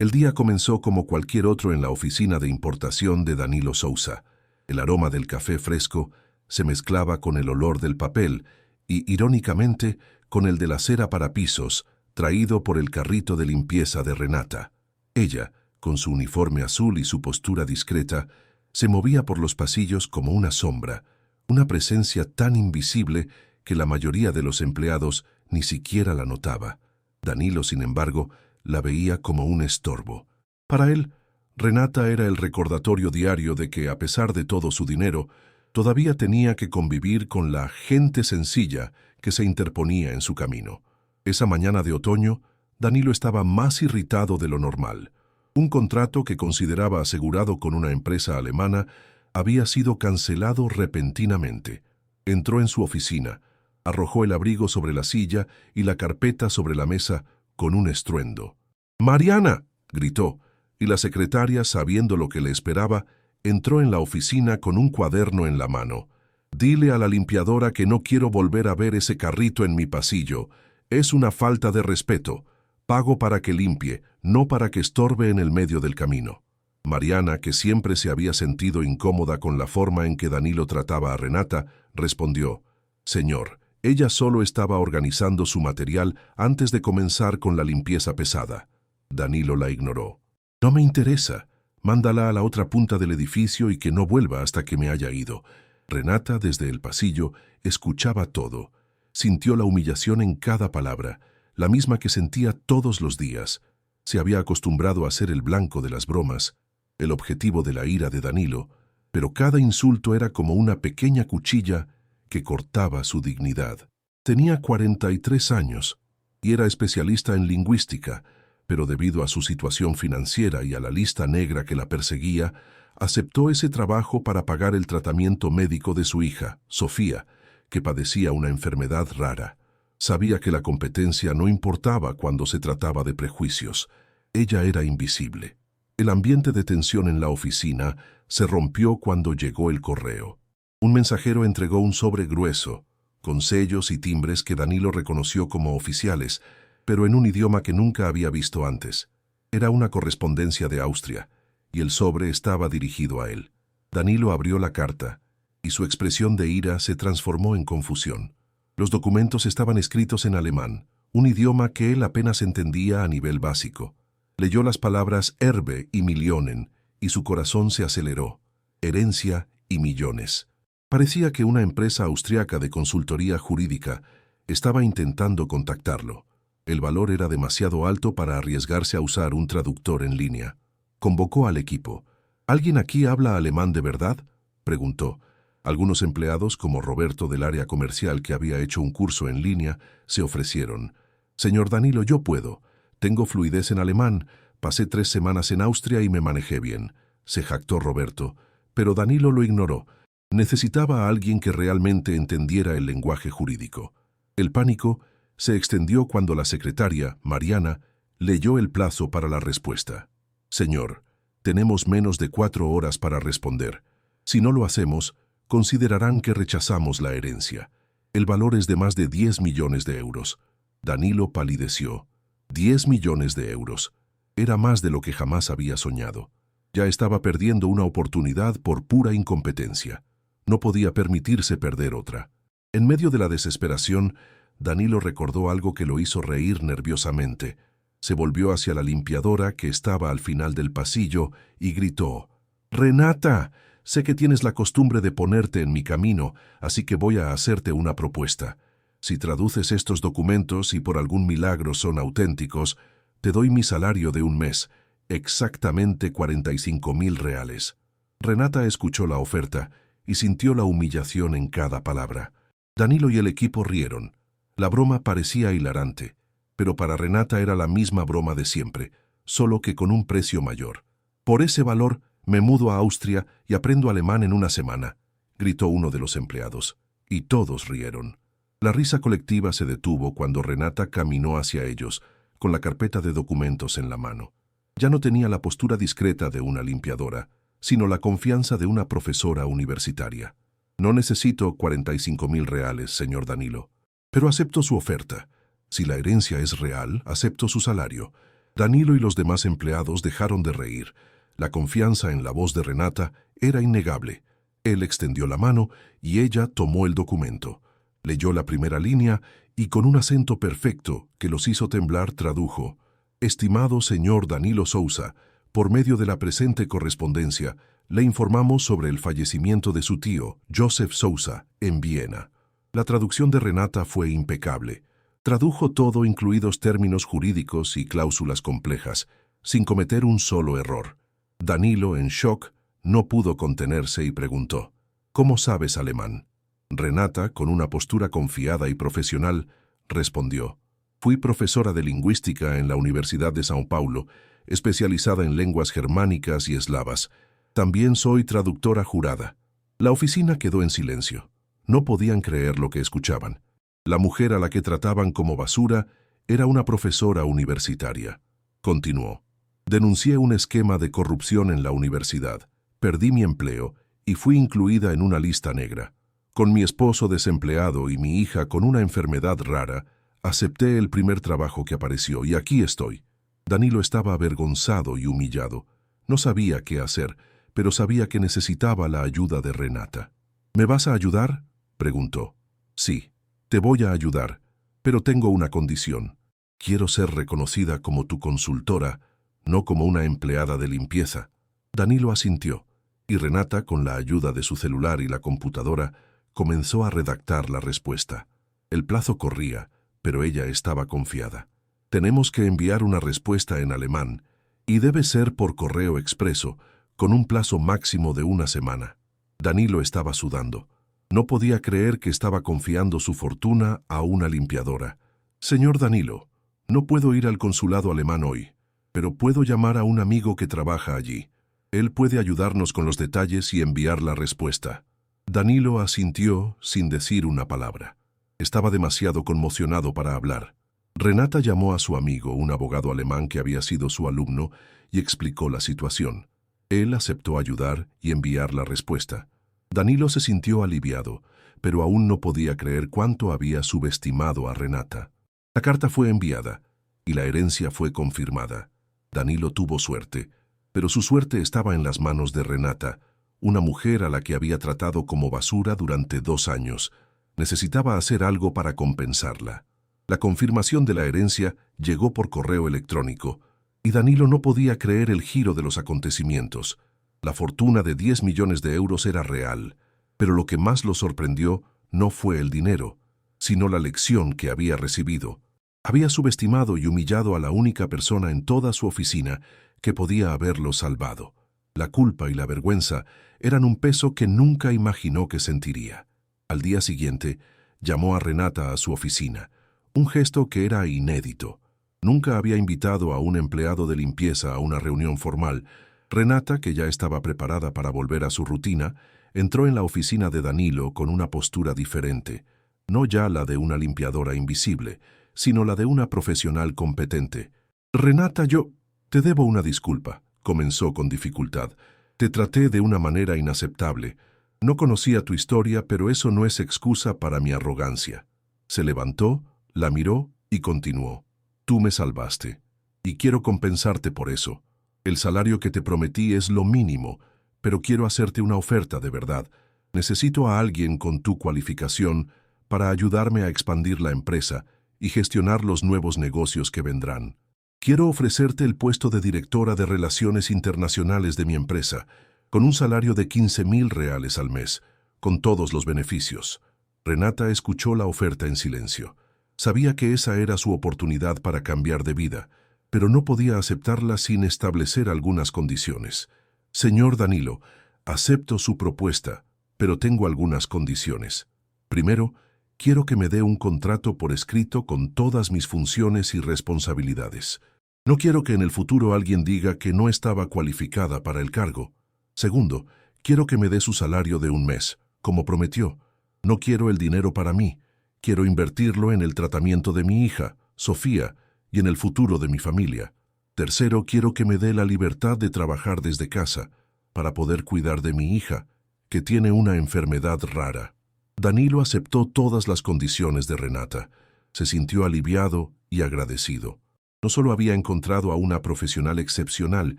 El día comenzó como cualquier otro en la oficina de importación de Danilo Sousa. El aroma del café fresco se mezclaba con el olor del papel y, irónicamente, con el de la cera para pisos, traído por el carrito de limpieza de Renata. Ella, con su uniforme azul y su postura discreta, se movía por los pasillos como una sombra, una presencia tan invisible que la mayoría de los empleados ni siquiera la notaba. Danilo, sin embargo, la veía como un estorbo. Para él, Renata era el recordatorio diario de que, a pesar de todo su dinero, todavía tenía que convivir con la gente sencilla que se interponía en su camino. Esa mañana de otoño, Danilo estaba más irritado de lo normal. Un contrato que consideraba asegurado con una empresa alemana había sido cancelado repentinamente. Entró en su oficina, arrojó el abrigo sobre la silla y la carpeta sobre la mesa con un estruendo. «¡Mariana!», gritó, y la secretaria, sabiendo lo que le esperaba, entró en la oficina con un cuaderno en la mano. «Dile a la limpiadora que no quiero volver a ver ese carrito en mi pasillo. Es una falta de respeto. Pago para que limpie, no para que estorbe en el medio del camino». Mariana, que siempre se había sentido incómoda con la forma en que Danilo trataba a Renata, respondió: «Señor, ella solo estaba organizando su material antes de comenzar con la limpieza pesada». Danilo la ignoró. «No me interesa. Mándala a la otra punta del edificio y que no vuelva hasta que me haya ido». Renata, desde el pasillo, escuchaba todo. Sintió la humillación en cada palabra, la misma que sentía todos los días. Se había acostumbrado a ser el blanco de las bromas, el objetivo de la ira de Danilo, pero cada insulto era como una pequeña cuchilla que cortaba su dignidad. Tenía 43 años y era especialista en lingüística, pero debido a su situación financiera y a la lista negra que la perseguía, aceptó ese trabajo para pagar el tratamiento médico de su hija, Sofía, que padecía una enfermedad rara. Sabía que la competencia no importaba cuando se trataba de prejuicios. Ella era invisible. El ambiente de tensión en la oficina se rompió cuando llegó el correo. Un mensajero entregó un sobre grueso, con sellos y timbres que Danilo reconoció como oficiales, pero en un idioma que nunca había visto antes. Era una correspondencia de Austria, y el sobre estaba dirigido a él. Danilo abrió la carta, y su expresión de ira se transformó en confusión. Los documentos estaban escritos en alemán, un idioma que él apenas entendía a nivel básico. Leyó las palabras Erbe y Millionen, y su corazón se aceleró. Herencia y millones. Parecía que una empresa austriaca de consultoría jurídica estaba intentando contactarlo. El valor era demasiado alto para arriesgarse a usar un traductor en línea. Convocó al equipo. «¿Alguien aquí habla alemán de verdad?», preguntó. Algunos empleados, como Roberto del área comercial que había hecho un curso en línea, se ofrecieron. «Señor Danilo, yo puedo. Tengo fluidez en alemán. Pasé 3 semanas en Austria y me manejé bien», se jactó Roberto. Pero Danilo lo ignoró. Necesitaba a alguien que realmente entendiera el lenguaje jurídico. El pánico se extendió cuando la secretaria, Mariana, leyó el plazo para la respuesta. «Señor, tenemos menos de 4 horas para responder. Si no lo hacemos, considerarán que rechazamos la herencia. El valor es de más de 10 millones de euros». Danilo palideció. 10 millones de euros. Era más de lo que jamás había soñado. Ya estaba perdiendo una oportunidad por pura incompetencia. No podía permitirse perder otra. En medio de la desesperación, Danilo recordó algo que lo hizo reír nerviosamente. Se volvió hacia la limpiadora que estaba al final del pasillo y gritó: «Renata, sé que tienes la costumbre de ponerte en mi camino, así que voy a hacerte una propuesta. Si traduces estos documentos y por algún milagro son auténticos, te doy mi salario de un mes, exactamente 45.000 reales». Renata escuchó la oferta y sintió la humillación en cada palabra. Danilo y el equipo rieron. La broma parecía hilarante, pero para Renata era la misma broma de siempre, solo que con un precio mayor. «Por ese valor me mudo a Austria y aprendo alemán en una semana», gritó uno de los empleados, y todos rieron. La risa colectiva se detuvo cuando Renata caminó hacia ellos, con la carpeta de documentos en la mano. Ya no tenía la postura discreta de una limpiadora, sino la confianza de una profesora universitaria. «No necesito 45.000 reales, señor Danilo, pero acepto su oferta. Si la herencia es real, acepto su salario». Danilo y los demás empleados dejaron de reír. La confianza en la voz de Renata era innegable. Él extendió la mano y ella tomó el documento. Leyó la primera línea y con un acento perfecto que los hizo temblar tradujo: «Estimado señor Danilo Sousa, por medio de la presente correspondencia, le informamos sobre el fallecimiento de su tío, Joseph Sousa, en Viena». La traducción de Renata fue impecable. Tradujo todo, incluidos términos jurídicos y cláusulas complejas, sin cometer un solo error. Danilo, en shock, no pudo contenerse y preguntó: «¿Cómo sabes alemán?». Renata, con una postura confiada y profesional, respondió: «Fui profesora de lingüística en la Universidad de São Paulo, especializada en lenguas germánicas y eslavas. También soy traductora jurada». La oficina quedó en silencio. No podían creer lo que escuchaban. La mujer a la que trataban como basura era una profesora universitaria. Continuó: «Denuncié un esquema de corrupción en la universidad. Perdí mi empleo y fui incluida en una lista negra. Con mi esposo desempleado y mi hija con una enfermedad rara, acepté el primer trabajo que apareció y aquí estoy». Danilo estaba avergonzado y humillado. No sabía qué hacer, pero sabía que necesitaba la ayuda de Renata. «¿Me vas a ayudar?», preguntó. «Sí, te voy a ayudar, pero tengo una condición. Quiero ser reconocida como tu consultora, no como una empleada de limpieza». Danilo asintió, y Renata, con la ayuda de su celular y la computadora, comenzó a redactar la respuesta. El plazo corría, pero ella estaba confiada. «Tenemos que enviar una respuesta en alemán, y debe ser por correo expreso, con un plazo máximo de 1 semana». Danilo estaba sudando. No podía creer que estaba confiando su fortuna a una limpiadora. «Señor Danilo, no puedo ir al consulado alemán hoy, pero puedo llamar a un amigo que trabaja allí. Él puede ayudarnos con los detalles y enviar la respuesta». Danilo asintió sin decir una palabra. Estaba demasiado conmocionado para hablar. Renata llamó a su amigo, un abogado alemán que había sido su alumno, y explicó la situación. Él aceptó ayudar y enviar la respuesta. Danilo se sintió aliviado, pero aún no podía creer cuánto había subestimado a Renata. La carta fue enviada y la herencia fue confirmada. Danilo tuvo suerte, pero su suerte estaba en las manos de Renata, una mujer a la que había tratado como basura durante 2 años. Necesitaba hacer algo para compensarla. La confirmación de la herencia llegó por correo electrónico, y Danilo no podía creer el giro de los acontecimientos. La fortuna de 10 millones de euros era real, pero lo que más lo sorprendió no fue el dinero, sino la lección que había recibido. Había subestimado y humillado a la única persona en toda su oficina que podía haberlo salvado. La culpa y la vergüenza eran un peso que nunca imaginó que sentiría. Al día siguiente, llamó a Renata a su oficina, un gesto que era inédito. Nunca había invitado a un empleado de limpieza a una reunión formal. Renata, que ya estaba preparada para volver a su rutina, entró en la oficina de Danilo con una postura diferente, no ya la de una limpiadora invisible, sino la de una profesional competente. «Renata, yo te debo una disculpa», comenzó con dificultad. «Te traté de una manera inaceptable. No conocía tu historia, pero eso no es excusa para mi arrogancia». Se levantó, la miró y continuó. «Tú me salvaste, y quiero compensarte por eso. El salario que te prometí es lo mínimo, pero quiero hacerte una oferta de verdad. Necesito a alguien con tu cualificación para ayudarme a expandir la empresa y gestionar los nuevos negocios que vendrán. Quiero ofrecerte el puesto de directora de Relaciones Internacionales de mi empresa, con un salario de 15.000 reales al mes, con todos los beneficios». Renata escuchó la oferta en silencio. Sabía que esa era su oportunidad para cambiar de vida, pero no podía aceptarla sin establecer algunas condiciones. «Señor Danilo, acepto su propuesta, pero tengo algunas condiciones. Primero, quiero que me dé un contrato por escrito con todas mis funciones y responsabilidades. No quiero que en el futuro alguien diga que no estaba cualificada para el cargo. Segundo, quiero que me dé su salario de 1 mes, como prometió. No quiero el dinero para mí, quiero invertirlo en el tratamiento de mi hija, Sofía, y en el futuro de mi familia. Tercero, quiero que me dé la libertad de trabajar desde casa, para poder cuidar de mi hija, que tiene una enfermedad rara». Danilo aceptó todas las condiciones de Renata. Se sintió aliviado y agradecido. No solo había encontrado a una profesional excepcional,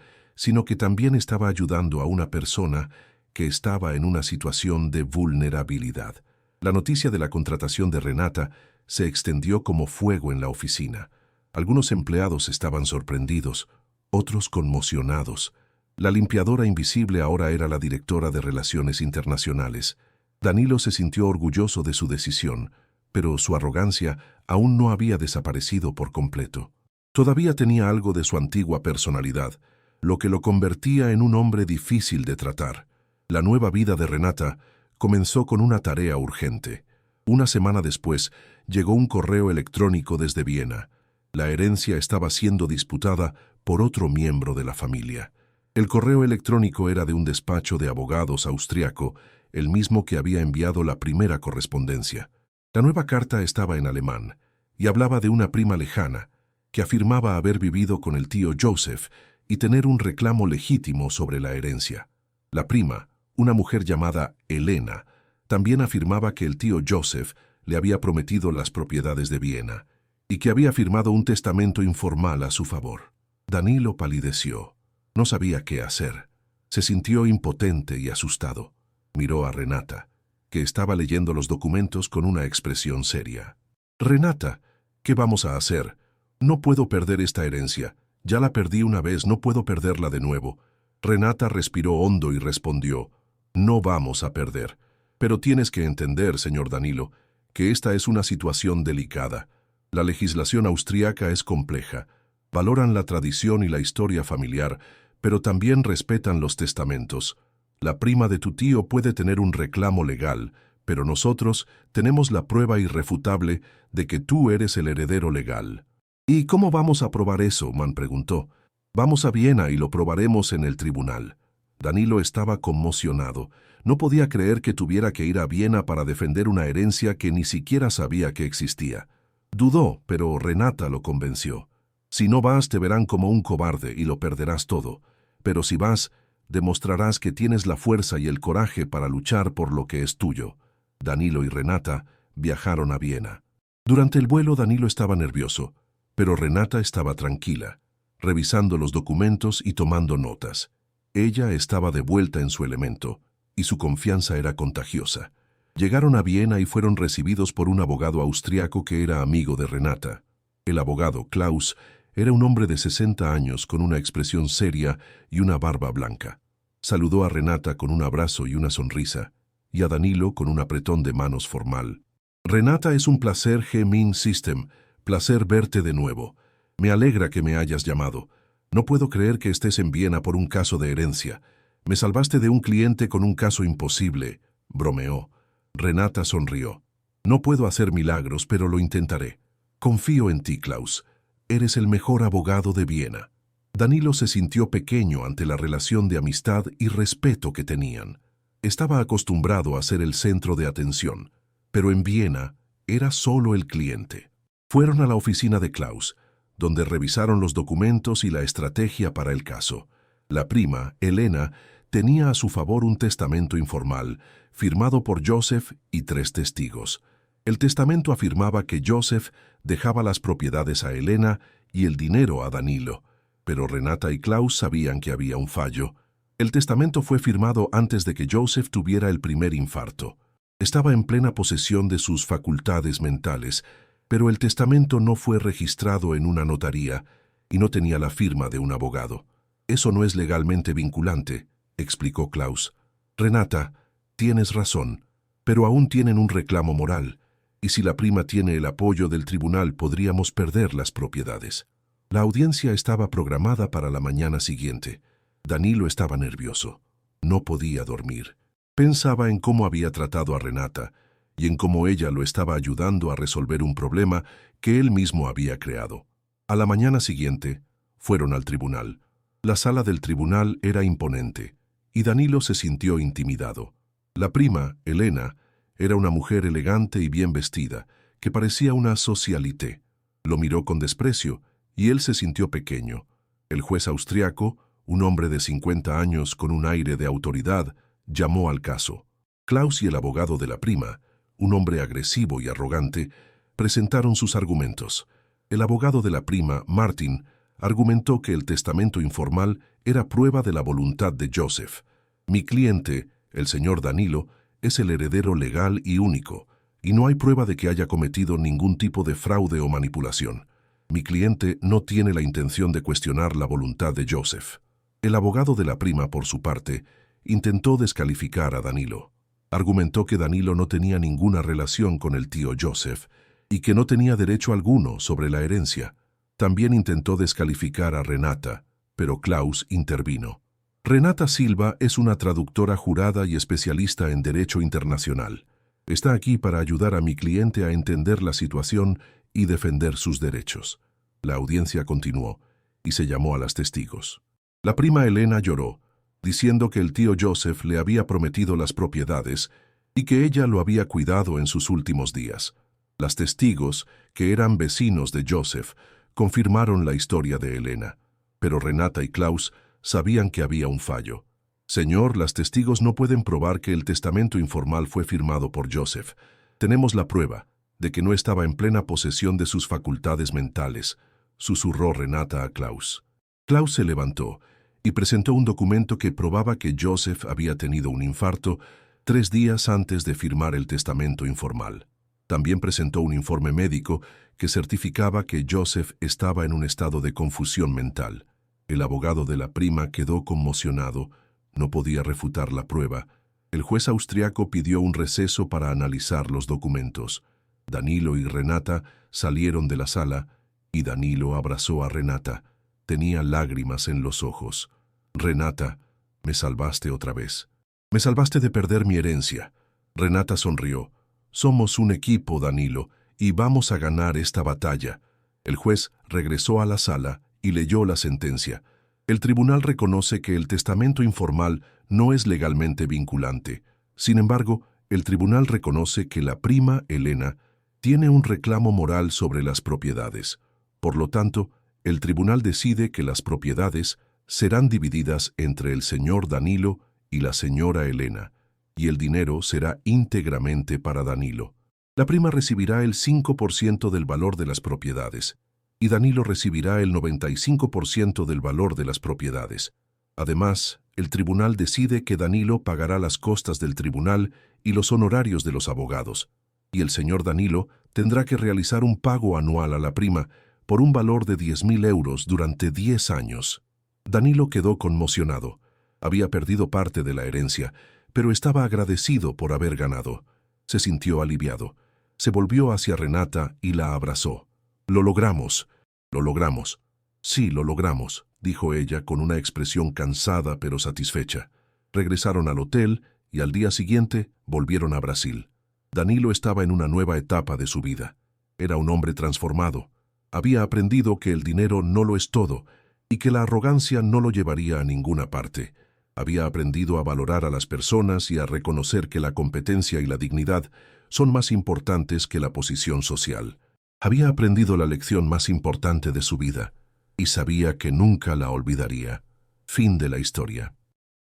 sino que también estaba ayudando a una persona que estaba en una situación de vulnerabilidad. La noticia de la contratación de Renata se extendió como fuego en la oficina. Algunos empleados estaban sorprendidos, otros conmocionados. La limpiadora invisible ahora era la directora de Relaciones Internacionales. Danilo se sintió orgulloso de su decisión, pero su arrogancia aún no había desaparecido por completo. Todavía tenía algo de su antigua personalidad, lo que lo convertía en un hombre difícil de tratar. La nueva vida de Renata comenzó con una tarea urgente. Una semana después, llegó un correo electrónico desde Viena. La herencia estaba siendo disputada por otro miembro de la familia. El correo electrónico era de un despacho de abogados austriaco, el mismo que había enviado la primera correspondencia. La nueva carta estaba en alemán y hablaba de una prima lejana que afirmaba haber vivido con el tío Joseph y tener un reclamo legítimo sobre la herencia. La prima, una mujer llamada Elena, también afirmaba que el tío Joseph le había prometido las propiedades de Viena y que había firmado un testamento informal a su favor. Danilo palideció. No sabía qué hacer. Se sintió impotente y asustado. Miró a Renata, que estaba leyendo los documentos con una expresión seria. «Renata, ¿qué vamos a hacer? No puedo perder esta herencia. Ya la perdí una vez, no puedo perderla de nuevo». Renata respiró hondo y respondió: «No vamos a perder. Pero tienes que entender, señor Danilo, que esta es una situación delicada. La legislación austríaca es compleja. Valoran la tradición y la historia familiar, pero también respetan los testamentos. La prima de tu tío puede tener un reclamo legal, pero nosotros tenemos la prueba irrefutable de que tú eres el heredero legal». «¿Y cómo vamos a probar eso?», Mann preguntó. «Vamos a Viena y lo probaremos en el tribunal». Danilo estaba conmocionado. No podía creer que tuviera que ir a Viena para defender una herencia que ni siquiera sabía que existía. Dudó, pero Renata lo convenció. «Si no vas, te verán como un cobarde y lo perderás todo. Pero si vas, demostrarás que tienes la fuerza y el coraje para luchar por lo que es tuyo». Danilo y Renata viajaron a Viena. Durante el vuelo, Danilo estaba nervioso, pero Renata estaba tranquila, revisando los documentos y tomando notas. Ella estaba de vuelta en su elemento, y su confianza era contagiosa. Llegaron a Viena y fueron recibidos por un abogado austriaco que era amigo de Renata. El abogado, Klaus, era un hombre de 60 años con una expresión seria y una barba blanca. Saludó a Renata con un abrazo y una sonrisa, y a Danilo con un apretón de manos formal. «Renata, es un placer, G-Min System. Placer verte de nuevo. Me alegra que me hayas llamado. No puedo creer que estés en Viena por un caso de herencia. Me salvaste de un cliente con un caso imposible», bromeó. Renata sonrió. «No puedo hacer milagros, pero lo intentaré. Confío en ti, Klaus. Eres el mejor abogado de Viena». Danilo se sintió pequeño ante la relación de amistad y respeto que tenían. Estaba acostumbrado a ser el centro de atención, pero en Viena era solo el cliente. Fueron a la oficina de Klaus, donde revisaron los documentos y la estrategia para el caso. La prima, Elena, tenía a su favor un testamento informal, firmado por Joseph y 3 testigos. El testamento afirmaba que Joseph dejaba las propiedades a Elena y el dinero a Danilo, pero Renata y Klaus sabían que había un fallo. El testamento fue firmado antes de que Joseph tuviera el primer infarto. Estaba en plena posesión de sus facultades mentales, pero el testamento no fue registrado en una notaría y no tenía la firma de un abogado. «Eso no es legalmente vinculante», explicó Klaus. «Renata, tienes razón, pero aún tienen un reclamo moral, y si la prima tiene el apoyo del tribunal podríamos perder las propiedades». La audiencia estaba programada para la mañana siguiente. Danilo estaba nervioso. No podía dormir. Pensaba en cómo había tratado a Renata y en cómo ella lo estaba ayudando a resolver un problema que él mismo había creado. A la mañana siguiente, fueron al tribunal. La sala del tribunal era imponente, y Danilo se sintió intimidado. La prima, Elena, era una mujer elegante y bien vestida, que parecía una socialité. Lo miró con desprecio, y él se sintió pequeño. El juez austriaco, un hombre de 50 años con un aire de autoridad, llamó al caso. Klaus y el abogado de la prima, un hombre agresivo y arrogante, presentaron sus argumentos. El abogado de la prima, Martin, argumentó que el testamento informal era prueba de la voluntad de Joseph. Mi cliente, el señor Danilo, es el heredero legal y único, y no hay prueba de que haya cometido ningún tipo de fraude o manipulación. Mi cliente no tiene la intención de cuestionar la voluntad de Joseph. El abogado de la prima, por su parte, intentó descalificar a Danilo. Argumentó que Danilo no tenía ninguna relación con el tío Joseph y que no tenía derecho alguno sobre la herencia. También intentó descalificar a Renata, pero Klaus intervino. Renata Silva es una traductora jurada y especialista en Derecho Internacional. Está aquí para ayudar a mi cliente a entender la situación y defender sus derechos. La audiencia continuó y se llamó a las testigos. La prima Elena lloró, diciendo que el tío Joseph le había prometido las propiedades y que ella lo había cuidado en sus últimos días. Las testigos, que eran vecinos de Joseph, confirmaron la historia de Elena, pero Renata y Klaus sabían que había un fallo. Señor, las testigos no pueden probar que el testamento informal fue firmado por Joseph. Tenemos la prueba de que no estaba en plena posesión de sus facultades mentales, susurró Renata a Klaus. Klaus se levantó y presentó un documento que probaba que Joseph había tenido un infarto 3 días antes de firmar el testamento informal. También presentó un informe médico que certificaba que Joseph estaba en un estado de confusión mental. El abogado de la prima quedó conmocionado. No podía refutar la prueba. El juez austriaco pidió un receso para analizar los documentos. Danilo y Renata salieron de la sala y Danilo abrazó a Renata. Tenía lágrimas en los ojos. Renata, me salvaste otra vez. Me salvaste de perder mi herencia. Renata sonrió. Somos un equipo, Danilo, y vamos a ganar esta batalla. El juez regresó a la sala y leyó la sentencia. El tribunal reconoce que el testamento informal no es legalmente vinculante. Sin embargo, el tribunal reconoce que la prima, Elena, tiene un reclamo moral sobre las propiedades. Por lo tanto, el tribunal decide que las propiedades serán divididas entre el señor Danilo y la señora Elena, y el dinero será íntegramente para Danilo. La prima recibirá el 5% del valor de las propiedades, y Danilo recibirá el 95% del valor de las propiedades. Además, el tribunal decide que Danilo pagará las costas del tribunal y los honorarios de los abogados, y el señor Danilo tendrá que realizar un pago anual a la prima por un valor de 10.000 euros durante 10 años. Danilo quedó conmocionado. Había perdido parte de la herencia, pero estaba agradecido por haber ganado. Se sintió aliviado. Se volvió hacia Renata y la abrazó. «Lo logramos. Lo logramos». «Sí, lo logramos», dijo ella con una expresión cansada pero satisfecha. Regresaron al hotel y al día siguiente volvieron a Brasil. Danilo estaba en una nueva etapa de su vida. Era un hombre transformado. Había aprendido que el dinero no lo es todo y que la arrogancia no lo llevaría a ninguna parte. Había aprendido a valorar a las personas y a reconocer que la competencia y la dignidad son más importantes que la posición social. Había aprendido la lección más importante de su vida y sabía que nunca la olvidaría. Fin de la historia.